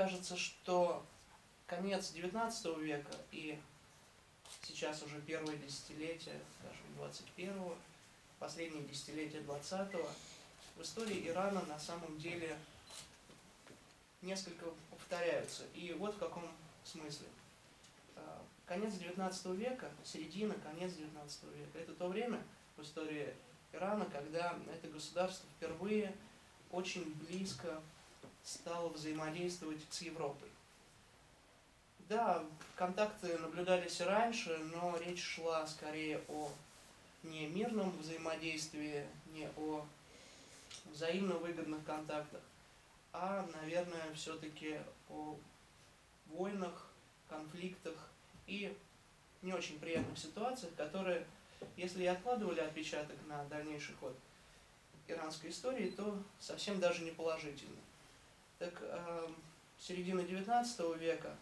кажется, что конец XIX века и сейчас уже первое десятилетие, скажем, 21-го, последнее десятилетие 20-го, в истории Ирана на самом деле несколько повторяются. И вот в каком смысле. Конец XIX века, середина, конец XIX века – это то время в истории Ирана, когда это государство впервые очень близко стало взаимодействовать с Европой. Да, контакты наблюдались и раньше, но речь шла скорее о не мирном взаимодействии, не о взаимно выгодных контактах, а, наверное, все-таки о войнах, конфликтах и не очень приятных ситуациях, которые, если и откладывали отпечаток на дальнейший ход иранской истории, то совсем даже не положительный. Так, середина XIX века,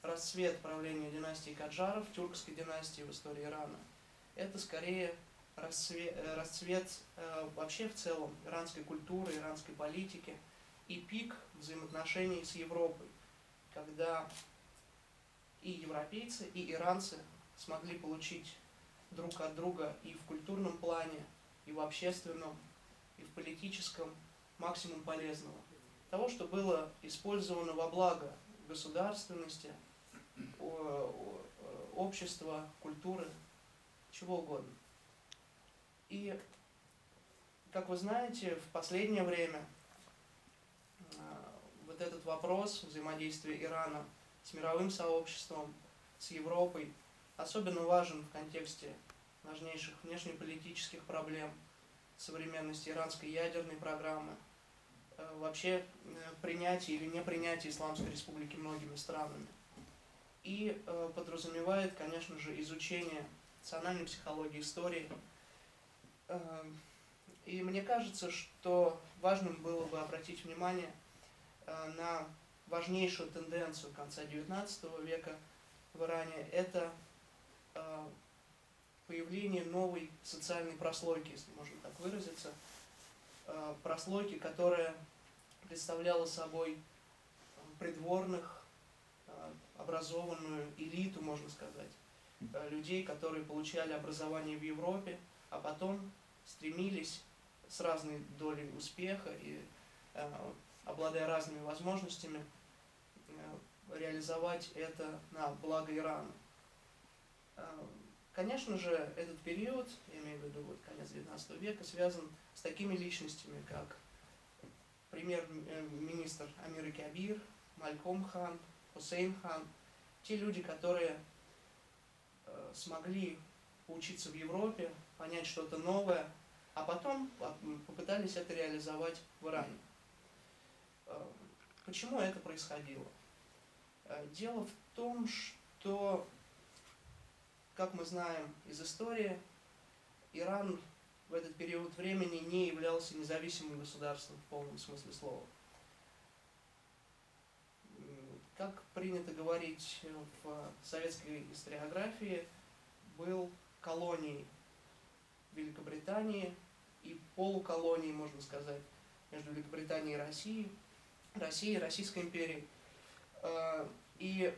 расцвет правления династии Каджаров, тюркской династии в истории Ирана, это скорее расцвет вообще в целом иранской культуры, иранской политики и пик взаимоотношений с Европой, когда и европейцы, и иранцы смогли получить друг от друга и в культурном плане, и в общественном, и в политическом максимум полезного. Того, что было использовано во благо государственности, общества, культуры, чего угодно. И, как вы знаете, в последнее время вот этот вопрос взаимодействия Ирана с мировым сообществом, с Европой, особенно важен в контексте важнейших внешнеполитических проблем современности иранской ядерной программы, вообще принятие или не принятие Исламской Республики многими странами. И подразумевает, конечно же, изучение национальной психологии, истории. И мне кажется, что важным было бы обратить внимание на важнейшую тенденцию конца XIX века в Иране. Это появление новой социальной прослойки, если можно так выразиться. Прослойки, которая представляла собой придворных, образованную элиту, можно сказать, людей, которые получали образование в Европе, а потом стремились с разной долей успеха и обладая разными возможностями реализовать это на благо Ирана. Конечно же, этот период, я имею в виду вот конец XIX века, связан с такими личностями, как премьер-министр Амир Кабир, Мальком хан, Хусейн хан, те люди, которые смогли поучиться в Европе, понять что-то новое, а потом попытались это реализовать в Иране. Почему это происходило? Дело в том, что, как мы знаем из истории, Иран в этот период времени не являлся независимым государством в полном смысле слова. Как принято говорить в советской историографии, был колонией Великобритании и полуколонией, можно сказать, между Великобританией и Россией, Российской империей. И,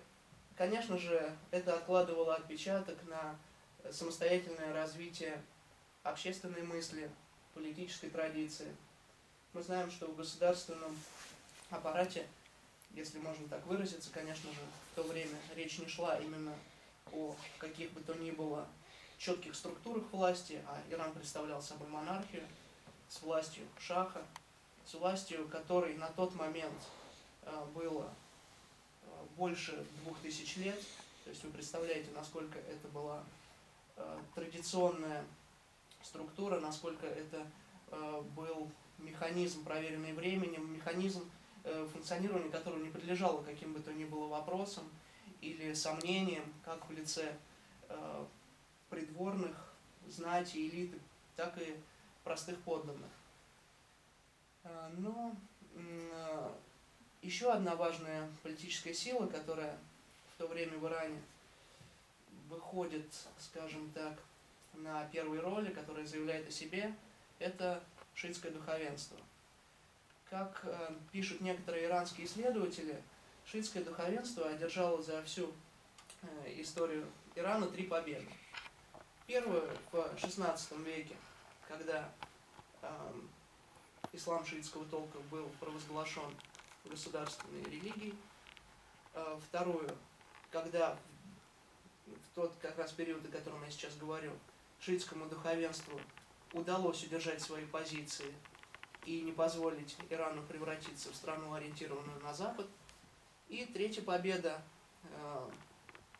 конечно же, это откладывало отпечаток на самостоятельное развитие общественной мысли, политической традиции. Мы знаем, что в государственном аппарате, если можно так выразиться, конечно же, в то время речь не шла именно о каких бы то ни было четких структурах власти, а Иран представлял собой монархию с властью шаха, с властью, которой на тот момент было больше 2000 лет. То есть вы представляете, насколько это была традиционная структура, насколько это был механизм, проверенный временем, механизм, функционирования которого не подлежало каким бы то ни было вопросам или сомнениям, как в лице придворных, знати, элиты, так и простых подданных. Но еще одна важная политическая сила, которая в то время в Иране выходит, скажем так, на первые роли, которая заявляет о себе, это шиитское духовенство. Как пишут некоторые иранские исследователи, шиитское духовенство одержало за всю историю Ирана 3 победы. Первую в XVI веке, когда ислам шиитского толка был провозглашен государственной религией. Вторую, когда в тот как раз период, о котором я сейчас говорю, шиитскому духовенству удалось удержать свои позиции и не позволить Ирану превратиться в страну, ориентированную на Запад. И третья победа,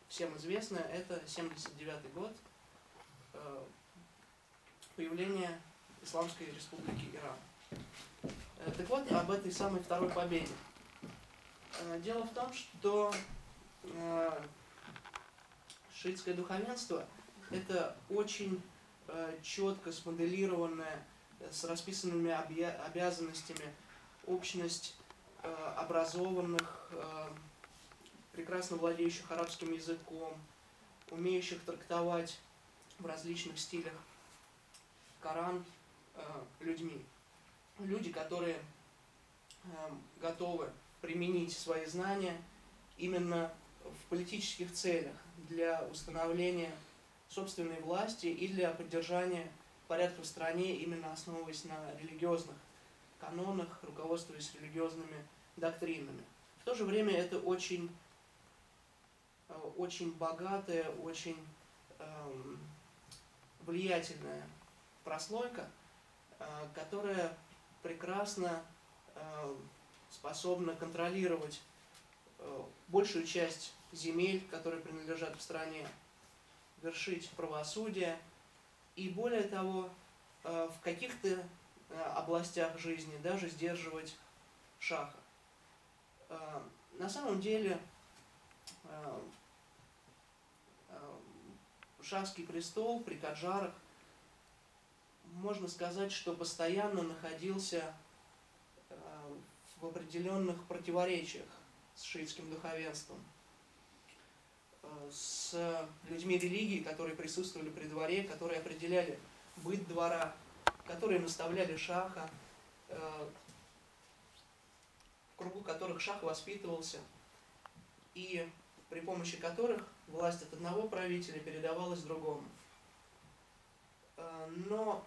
всем известная, это 1979 год, появление Исламской Республики Иран. Так вот, об этой самой второй победе. Дело в том, что шиитское духовенство – это очень четко смоделированная, с расписанными обязанностями общность образованных, прекрасно владеющих арабским языком, умеющих трактовать в различных стилях Коран людьми. Люди, которые готовы применить свои знания именно в политических целях для установления собственной власти и для поддержания порядка в стране, именно основываясь на религиозных канонах, руководствуясь религиозными доктринами. В то же время это очень богатая, очень влиятельная прослойка, которая прекрасно способна контролировать большую часть земель, которые принадлежат в стране, вершить правосудие и, более того, в каких-то областях жизни даже сдерживать шаха. На самом деле шахский престол при Каджарах, можно сказать, что постоянно находился в определенных противоречиях с шиитским духовенством, с людьми религии, которые присутствовали при дворе, которые определяли быт двора, которые наставляли шаха, в кругу которых шах воспитывался, и при помощи которых власть от одного правителя передавалась другому. Но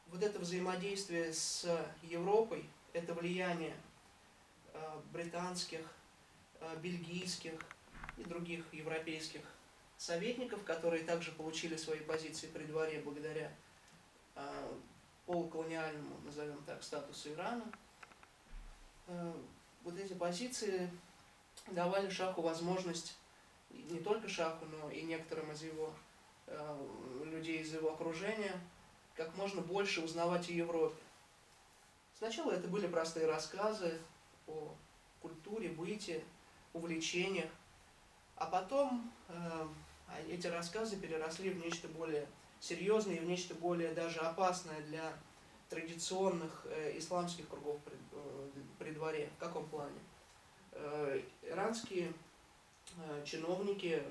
вот это взаимодействие с Европой, это влияние британских, бельгийских и других европейских советников, которые также получили свои позиции при дворе благодаря полуколониальному, назовем так, статусу Ирана. Вот эти позиции давали шаху возможность, не только шаху, но и некоторым из его людей из его окружения, как можно больше узнавать о Европе. Сначала это были простые рассказы о культуре, быте, увлечениях, а потом эти рассказы переросли в нечто более серьезное и в нечто более даже опасное для традиционных исламских кругов при дворе. В каком плане? Иранские чиновники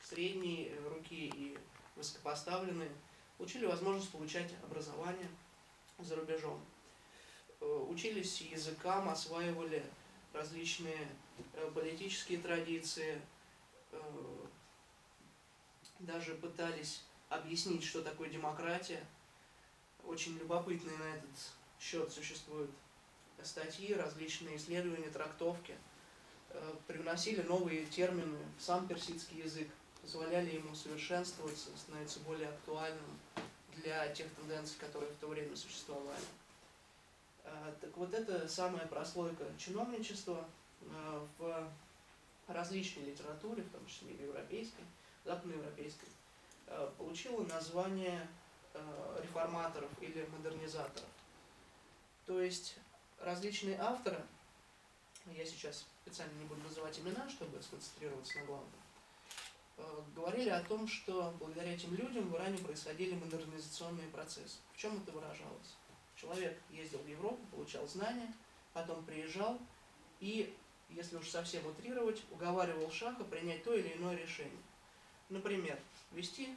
средней руки и высокопоставленные получили возможность получать образование за рубежом. Учились языкам, осваивали различные политические традиции, даже пытались объяснить, что такое демократия. Очень любопытные на этот счет существуют статьи, различные исследования, трактовки. Привносили новые термины в сам персидский язык, позволяли ему совершенствоваться, становиться более актуальным для тех тенденций, которые в то время существовали. Так вот, эта самая прослойка чиновничества в различной литературе, в том числе и европейской, западноевропейской, получила название реформаторов или модернизаторов. То есть различные авторы, я сейчас специально не буду называть имена, чтобы сконцентрироваться на главном, говорили о том, что благодаря этим людям в Иране происходили модернизационные процессы. В чем это выражалось? Человек ездил в Европу, получал знания, потом приезжал и, если уж совсем утрировать, уговаривал шаха принять то или иное решение. Например, ввести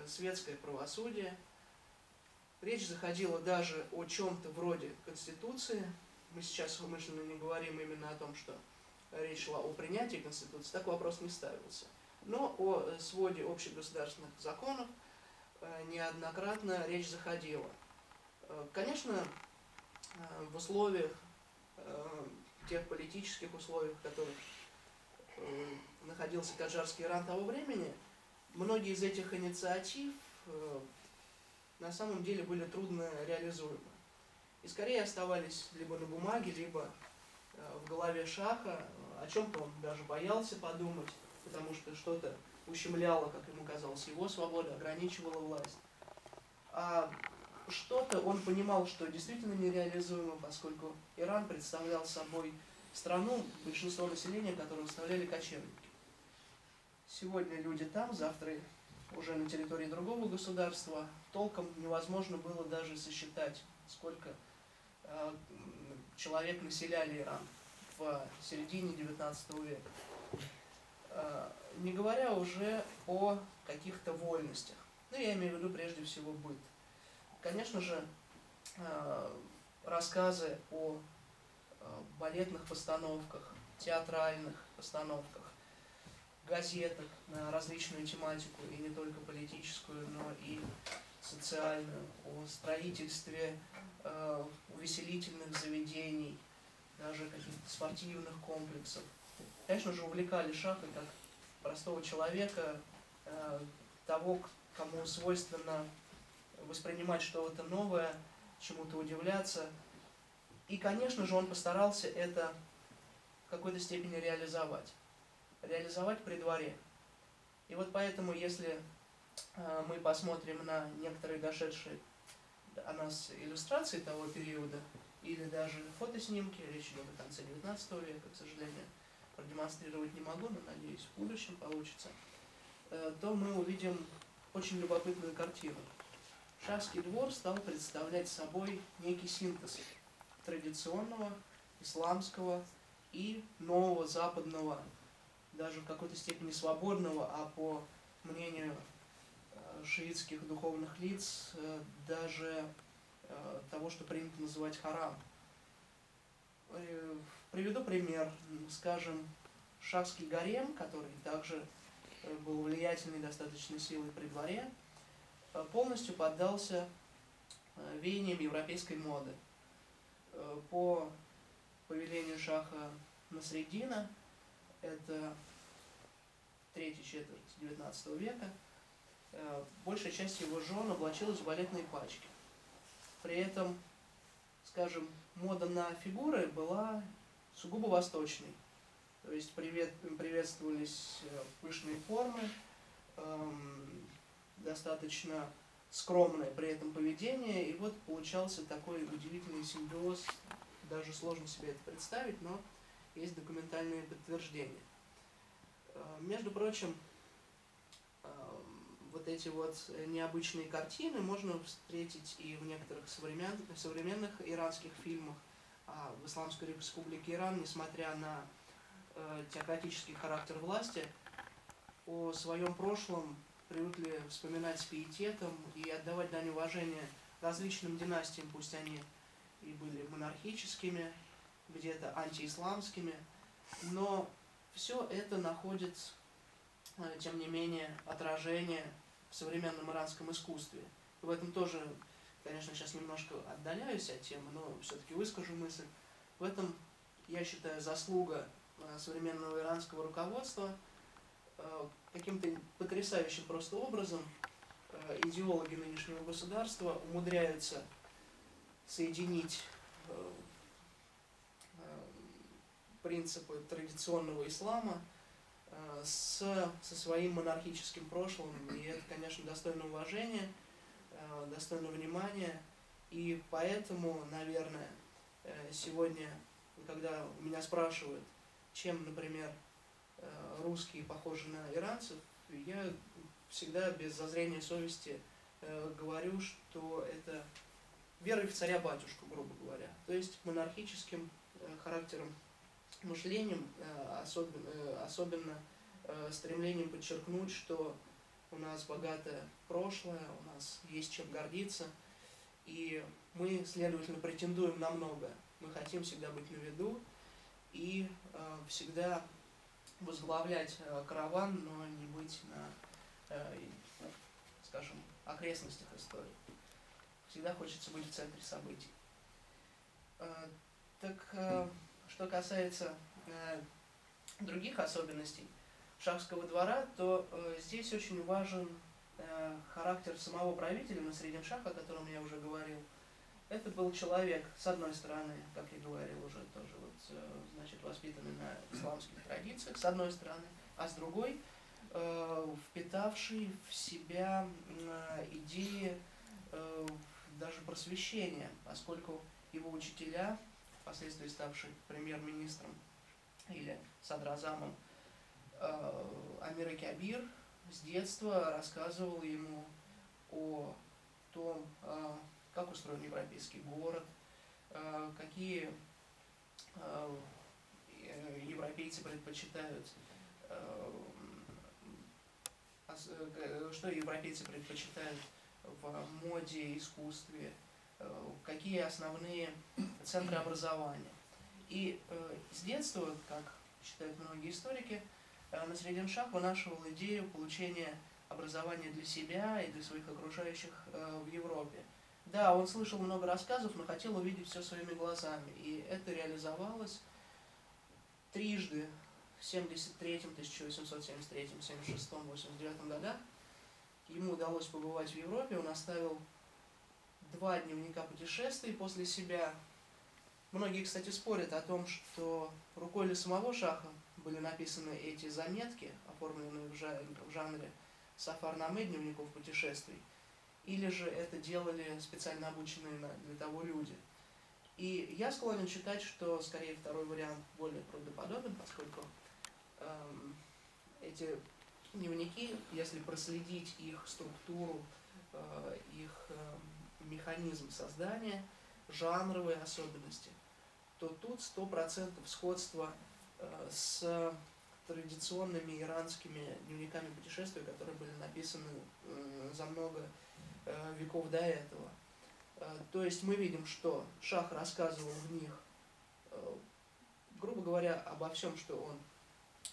светское правосудие. Речь заходила даже о чем-то вроде Конституции. Мы сейчас умышленно не говорим именно о том, что речь шла о принятии Конституции, так вопрос не ставился. Но о своде общегосударственных законов неоднократно речь заходила. Конечно, в условиях, тех политических условиях, в которых находился Каджарский Иран того времени, многие из этих инициатив на самом деле были трудно реализуемы. И скорее оставались либо на бумаге, либо в голове шаха, о чем-то он даже боялся подумать, потому что что-то ущемляло, как ему казалось, его свободу, ограничивало власть. А что-то он понимал, что действительно нереализуемо, поскольку Иран представлял собой страну, большинство населения, которое составляли кочевники. Сегодня люди там, завтра уже на территории другого государства. Толком невозможно было даже сосчитать, сколько человек населяли Иран в середине XIX века. Не говоря уже о каких-то вольностях. Ну, я имею в виду прежде всего быт. Конечно же, рассказы о балетных постановках, театральных постановках, газетах на различную тематику, и не только политическую, но и социальную, о строительстве увеселительных заведений, даже каких-то спортивных комплексов. Конечно же, увлекали шаха как простого человека, того, кому свойственно воспринимать что-то новое, чему-то удивляться. И, конечно же, он постарался это в какой-то степени реализовать. Реализовать при дворе. И вот поэтому, если мы посмотрим на некоторые дошедшие о нас иллюстрации того периода, или даже фотоснимки, речь идет о конце XIX века, к сожалению, продемонстрировать не могу, но надеюсь, в будущем получится, то мы увидим очень любопытную картину. Шахский двор стал представлять собой некий синтез традиционного, исламского и нового западного, даже в какой-то степени свободного, а по мнению шиитских духовных лиц, даже того, что принято называть харам. Приведу пример. Скажем, шахский гарем, который также был влиятельной достаточно силой при дворе, полностью поддался веяниям европейской моды. По повелению шаха Насреддина, это третья четверть XIX века, большая часть его жен облачилась в балетные пачки. При этом, скажем, мода на фигуры была сугубо восточной. То есть приветствовались пышные формы, достаточно скромное при этом поведение, и вот получался такой удивительный симбиоз, даже сложно себе это представить, но есть документальные подтверждения. Между прочим, вот эти вот необычные картины можно встретить и в некоторых современных иранских фильмах. В Исламской Республике Иран, несмотря на теократический характер власти, о своем прошлом привыкли вспоминать с пиететом и отдавать дань уважения различным династиям, пусть они и были монархическими, где-то антиисламскими, но все это находит, тем не менее, отражение в современном иранском искусстве. В этом тоже, конечно, сейчас немножко отдаляюсь от темы, но все-таки выскажу мысль. В этом, я считаю, заслуга современного иранского руководства. Каким-то потрясающим просто образом идеологи нынешнего государства умудряются соединить принципы традиционного ислама со своим монархическим прошлым. И это, конечно, достойно уважения, достойно внимания. И поэтому, наверное, сегодня, когда меня спрашивают, чем, например, русские похожи на иранцев, я всегда без зазрения совести говорю, что это верой в царя-батюшку, грубо говоря. То есть монархическим характером мышлением, особенно стремлением подчеркнуть, что у нас богатое прошлое, у нас есть чем гордиться, и мы, следовательно, претендуем на многое. Мы хотим всегда быть на виду, и всегда возглавлять караван, но не быть на, скажем, окрестностях истории. Всегда хочется быть в центре событий. Так, что касается других особенностей шахского двора, то здесь очень важен характер самого правителя Насреддин-Шаха, о котором я уже говорил. Это был человек, с одной стороны, как я говорил уже, тоже вот, значит, воспитанный на исламских традициях, с одной стороны, а с другой впитавший в себя идеи даже просвещения, поскольку его учителя, впоследствии ставший премьер-министром или садразамом Амир Кабир, с детства рассказывал ему о том, как устроен европейский город, какие европейцы предпочитают, что европейцы предпочитают в моде, искусстве, какие основные центры образования. И с детства, как считают многие историки, Насреддин-Шах вынашивал идею получения образования для себя и для своих окружающих в Европе. Да, он слышал много рассказов, но хотел увидеть все своими глазами. И это реализовалось трижды в 73-м, 1873-м, 76-м, 89-м годах. Ему удалось побывать в Европе, он оставил 2 дневника путешествий после себя. Многие, кстати, спорят о том, что рукой ли самого Шаха были написаны эти заметки, оформленные в жанре сафар-наме, дневников путешествий, или же это делали специально обученные для того люди. И я склонен считать, что скорее второй вариант более правдоподобен, поскольку эти дневники, если проследить их структуру, их механизм создания, жанровые особенности, то тут 100% сходства с традиционными иранскими дневниками путешествий, которые были написаны за много веков до этого. То есть мы видим, что Шах рассказывал в них, грубо говоря, обо всем, что он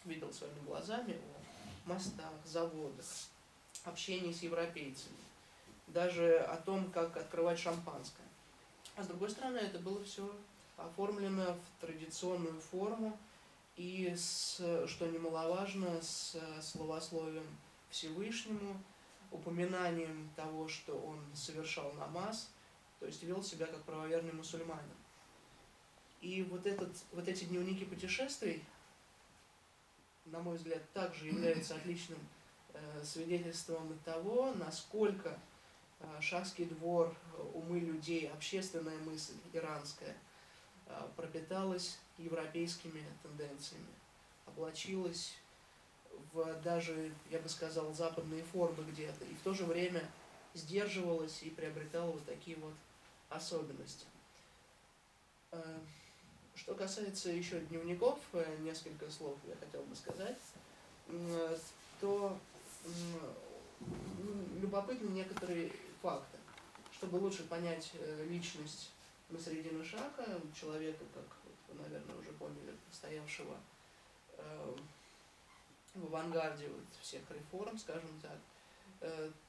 видел своими глазами, о мостах, заводах, общении с европейцами, даже о том, как открывать шампанское. А с другой стороны, это было все оформлено в традиционную форму и, что немаловажно, с словословием Всевышнему, упоминанием того, что он совершал намаз, то есть вел себя как правоверный мусульманин. И вот эти дневники путешествий, на мой взгляд, также являются отличным свидетельством того, насколько шахский двор, умы людей, общественная мысль иранская пропиталась европейскими тенденциями, облачилась в даже, я бы сказал, западные формы где-то, и в то же время сдерживалась и приобретала вот такие вот особенности. Что касается еще дневников, несколько слов я хотел бы сказать, то любопытны некоторые факты. Чтобы лучше понять личность Насреддина-Шаха, человека, как вы, наверное, уже поняли, стоявшего в авангарде вот всех реформ, скажем так,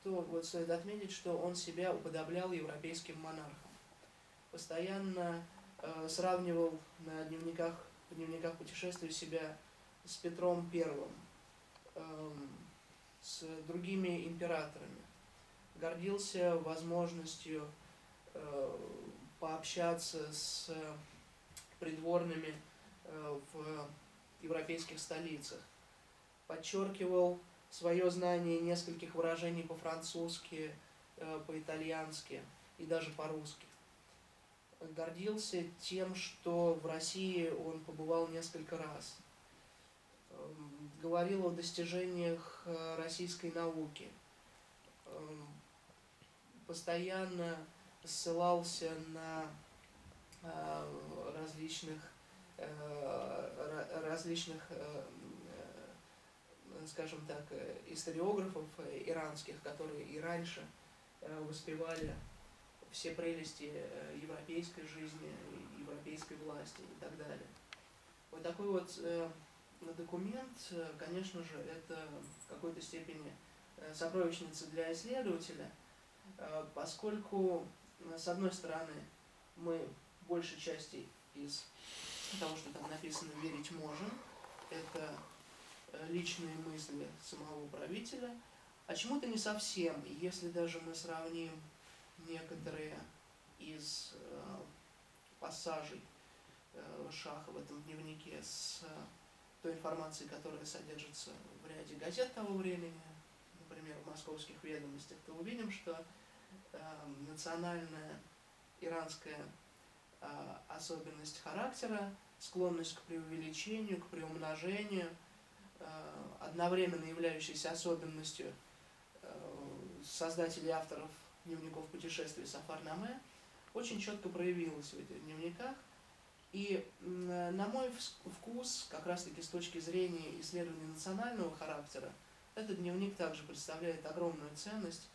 то вот стоит отметить, что он себя уподоблял европейским монархам. Постоянно сравнивал в дневниках путешествий себя с Петром I, с другими императорами. Гордился возможностью пообщаться с придворными в европейских столицах. Подчеркивал свое знание нескольких выражений по-французски, по-итальянски и даже по-русски. Гордился тем, что в России он побывал несколько раз. Говорил о достижениях российской науки. Постоянно ссылался на различных, скажем так, историографов иранских, которые и раньше воспевали все прелести европейской жизни, европейской власти и так далее. Вот такой вот документ, конечно же, это в какой-то степени сокровищница для исследователя, поскольку, с одной стороны, мы большей части из того, что там написано, верить можем. Это личные мысли самого правителя. А чему-то не совсем. Если даже мы сравним некоторые из пассажей Шаха в этом дневнике с той информацией, которая содержится в ряде газет того времени, например, в «Московских ведомостях», то увидим, что национальная иранская особенность характера, склонность к преувеличению, к преумножению, одновременно являющаяся особенностью создателей и авторов дневников путешествий Сафар-Наме, очень четко проявилась в этих дневниках. И, на мой вкус, как раз-таки с точки зрения исследования национального характера, этот дневник также представляет огромную ценность.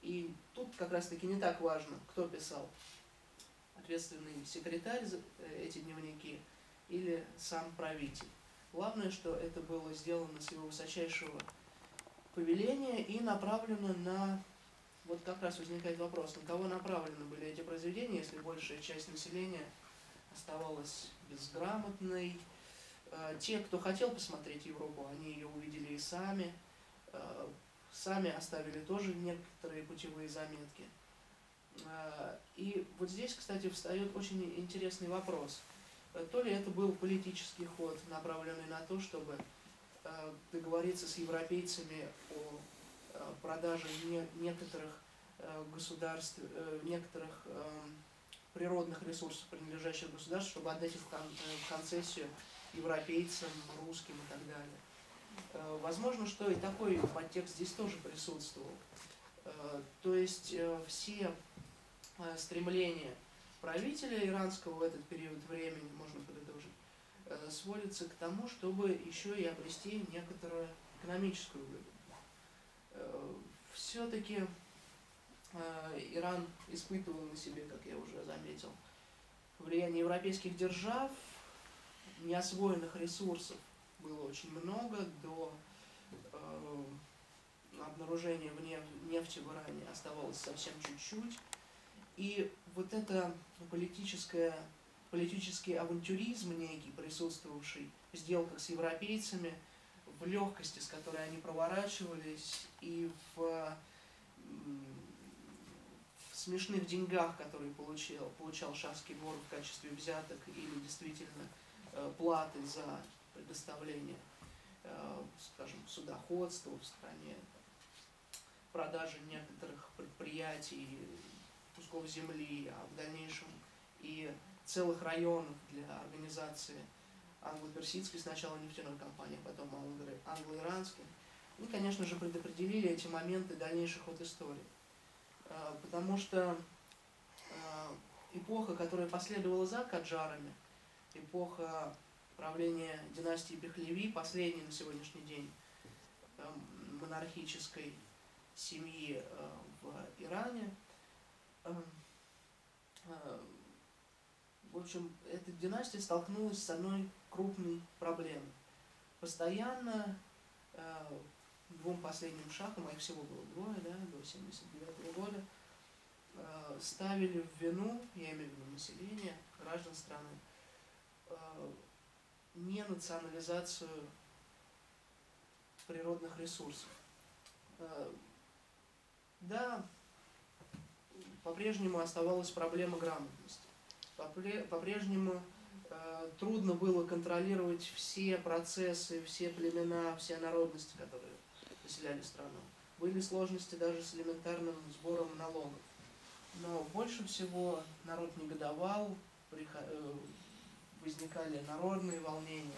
И тут как раз-таки не так важно, кто писал, ответственный секретарь эти дневники или сам правитель. Главное, что это было сделано с его высочайшего повеления и направлено на... Вот как раз возникает вопрос, на кого направлены были эти произведения, если большая часть населения оставалась безграмотной. Те, кто хотел посмотреть Европу, они ее увидели и сами. Сами оставили тоже некоторые путевые заметки. И вот здесь, кстати, встает очень интересный вопрос. То ли это был политический ход, направленный на то, чтобы договориться с европейцами о продаже некоторых государств, некоторых природных ресурсов, принадлежащих государству, чтобы отдать их в концессию европейцам, русским и так далее. Возможно, что и такой подтекст здесь тоже присутствовал. То есть все стремления правителя иранского в этот период времени, можно подытожить, сводятся к тому, чтобы еще и обрести некоторую экономическую выгоду. Все-таки Иран испытывал на себе, как я уже заметил, влияние европейских держав, неосвоенных ресурсов было очень много, до обнаружения нефти в Иране оставалось совсем чуть-чуть. И вот это политический авантюризм некий, присутствовавший в сделках с европейцами, в легкости, с которой они проворачивались, и в смешных деньгах, которые получал шахский двор в качестве взяток или действительно платы за предоставление, скажем, судоходства в стране, продажи некоторых предприятий, кусков земли, а в дальнейшем и целых районов для организации англо-персидской сначала нефтяной компании, а потом англо-иранской. И, конечно же, предопределили эти моменты дальнейших ход истории. Потому что эпоха, которая последовала за Каджарами, эпоха правления династии Пехлеви, последней на сегодняшний день монархической семьи в Иране, в общем, эта династия столкнулась с одной крупной проблемой. Постоянно двум последним шахам, а их всего было двое, да, до 1979 года, ставили в вину, я имею в виду население, граждан страны, не национализацию природных ресурсов. Да, по-прежнему оставалась проблема грамотности. По-прежнему трудно было контролировать все процессы, все племена, все народности, которые населяли страну. Были сложности даже с элементарным сбором налогов. Но больше всего народ негодовал, возникали народные волнения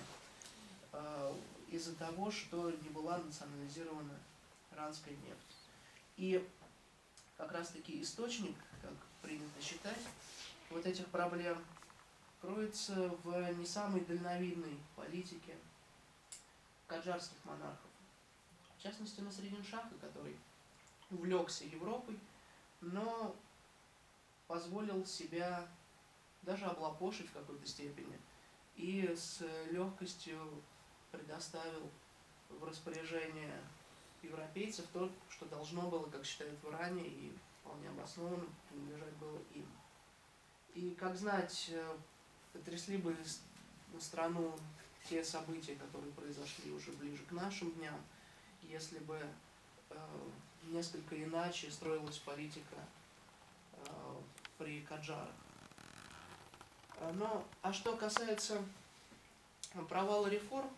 из-за того, что не была национализирована иранская нефть. И как раз-таки источник, как принято считать, вот этих проблем кроется в не самой дальновидной политике каджарских монархов. В частности, Насреддин Шаха, который увлекся Европой, но позволил себя даже облапошить в какой-то степени и с легкостью предоставил в распоряжение европейцев то, что должно было, как считают в Иране, и вполне обоснованно принадлежать было им. И, как знать, потрясли бы страну те события, которые произошли уже ближе к нашим дням, если бы несколько иначе строилась политика при Каджарах. А что касается провала реформ,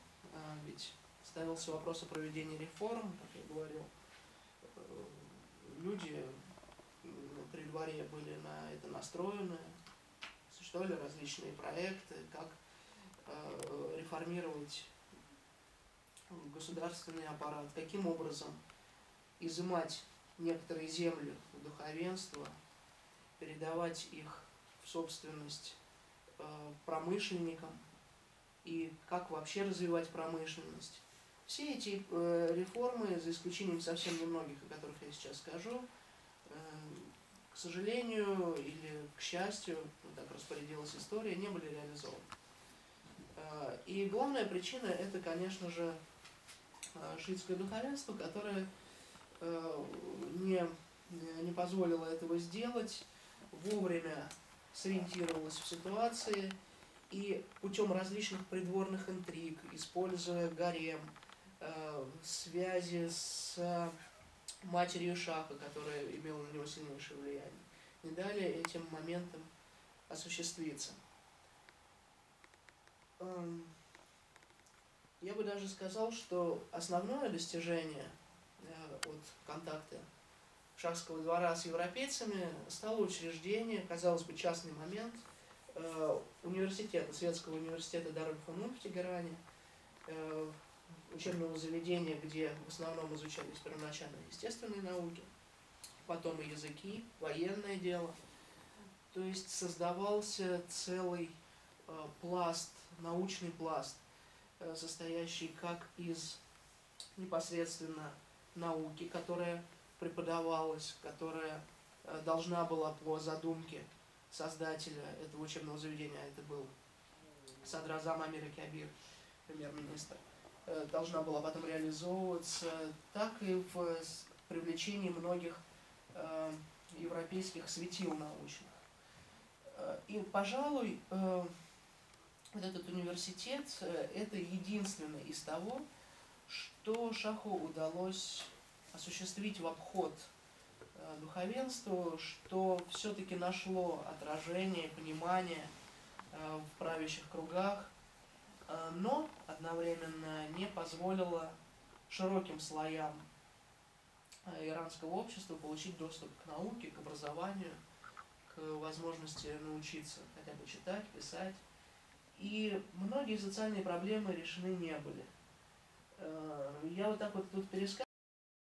ведь ставился вопрос о проведении реформ, как я говорил, люди при дворе были на это настроены, существовали различные проекты, как реформировать государственный аппарат, каким образом изымать некоторые земли у духовенства, передавать их в собственность промышленникам и как вообще развивать промышленность. Все эти реформы, за исключением совсем немногих, о которых я сейчас скажу, к сожалению или к счастью, так распорядилась история, не были реализованы. И главная причина — это, конечно же, шиитское духовенство, которое не позволило этого сделать, вовремя сориентировалось в ситуации и путем различных придворных интриг, используя гарем, связи с матерью Шаха, которая имела на него сильнейшее влияние, не дали этим моментам осуществиться. Я бы даже сказал, что основное достижение от контакта шахского двора с европейцами стало учреждение, казалось бы, частный момент, университета, Светского университета Дар-эль-Фунун в Тегеране, учебного заведения, где в основном изучались первоначально естественные науки, потом и языки, военное дело. То есть создавался целый пласт, научный пласт, состоящий как из непосредственно науки, которая преподавалась, которая должна была по задумке создателя этого учебного заведения, это был Садразам Амир Кабир, премьер-министр, должна была потом реализовываться, так и в привлечении многих европейских светил научных. И, пожалуй, вот этот университет – это единственный из того, что Шаху удалось осуществить в обход духовенству, что все-таки нашло отражение, понимание в правящих кругах, но одновременно не позволило широким слоям иранского общества получить доступ к науке, к образованию, к возможности научиться хотя бы читать, писать. И многие социальные проблемы решены не были. Я вот так вот тут пересказываю.